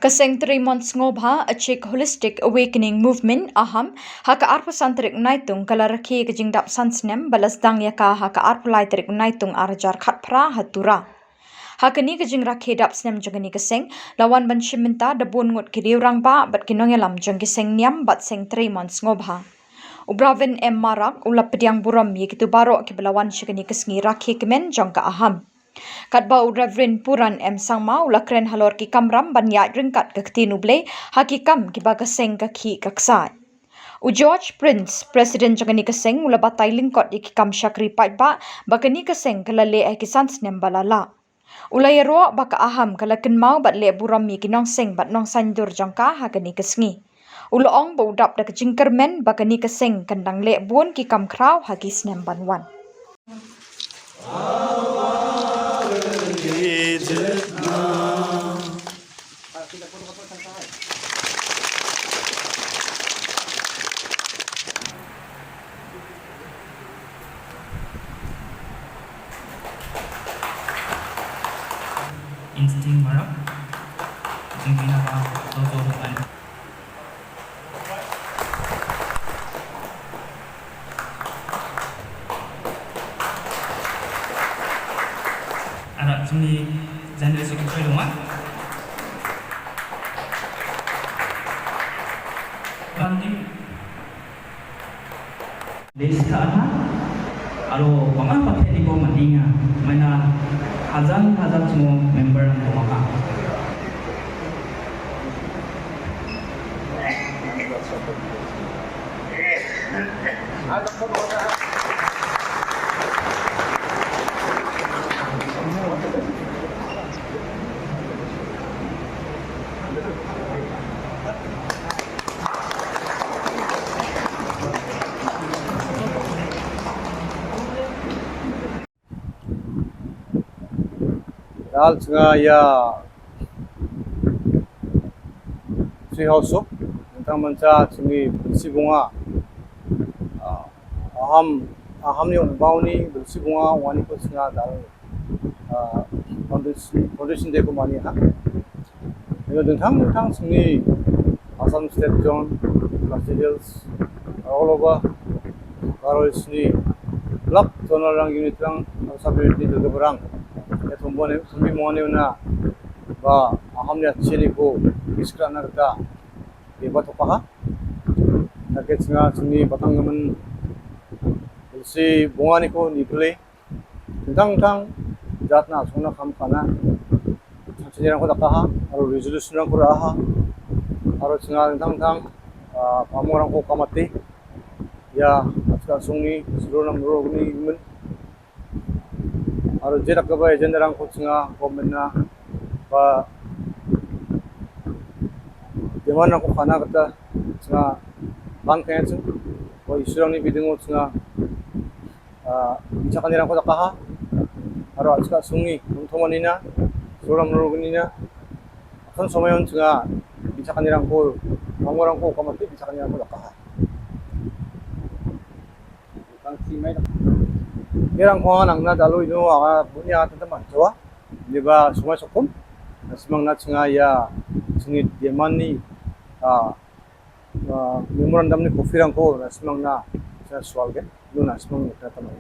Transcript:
Kaseng 3 months ngobha a chick holistic awakening movement Aham haka arpa santrik naitung kala Rakhe kajingdap Snem balas dang yaka haka arpa laitrik naitung arjar khatpra Tura. Haka ni kajing Rakhe dap Snem jangani kaseng lawan ban shiminta dabun ngut kiriurang ba bat kinongelam jang kiseng niam bat seng 3 months ngobha. Ubravin marak ulap pediang buram ye kitu barok ki belawan shikani kesngi Rakhe kemen jang ka Aham. Katbau Reverend Puran Sangma ulakren halor ki kamram banyat ringkat ke nuble hakikam ki bagaseng ka ki kaksai. George Prince, President jangani kaseng ula batai lingkot ki kam syakri paitba bakani kaseng kalale kisan Snem balala. Ulai ro baka Aham kala kenmau bat le buram mi kinong seng bat nong sandur jangka hakani kesngi. Uloong baudap da kejingkermen bakani kaseng kandang le bun ki kam kraw haki Snem banwan. Insting marak, jingkina ba toto ay. Ada sini generasi sekali rumah. Banding desa ana, alo pangan pakai di bawah mandinga, mana hazan semua member yang bermakam. Dal tengah ya si hausuk tentang menca sini bersih bunga aham ni bau ni bersih bunga wani ko tengah dal foundation deh ko mani ha ini tentang sini Assam State Zone Plateau Hills all over kalau sini blok zona orang unit orang sampai di berang tumbuhan sumbi mohon na ba ahamnya chini ko iskra narta iba to paha take singa sini batang gaman si bungani ko nipule tang jatna sona kham kana chini ko dakaha aro resolution ko raha aro singa tang pamorang ko kamati ya aska sungni suronam rogni men aro jerak ka ba agenda rang ko singa government na ba demand ko khana kata singa ban kaya chu ko isurang ni bidingo singa bicakan rang ko dakaha aro aska sungi thomani na suram rogni na akan somayon singa bicakan rang ko pamorang ko kamati bicakan rang ko dakaha tang simai Irang kuangan ang na dalo ino aga punya teman jawa liba sungai sokum semang na sunga ya sungai diaman ni memorandum ni kofirang ko semang na sa swalge luna semang na teman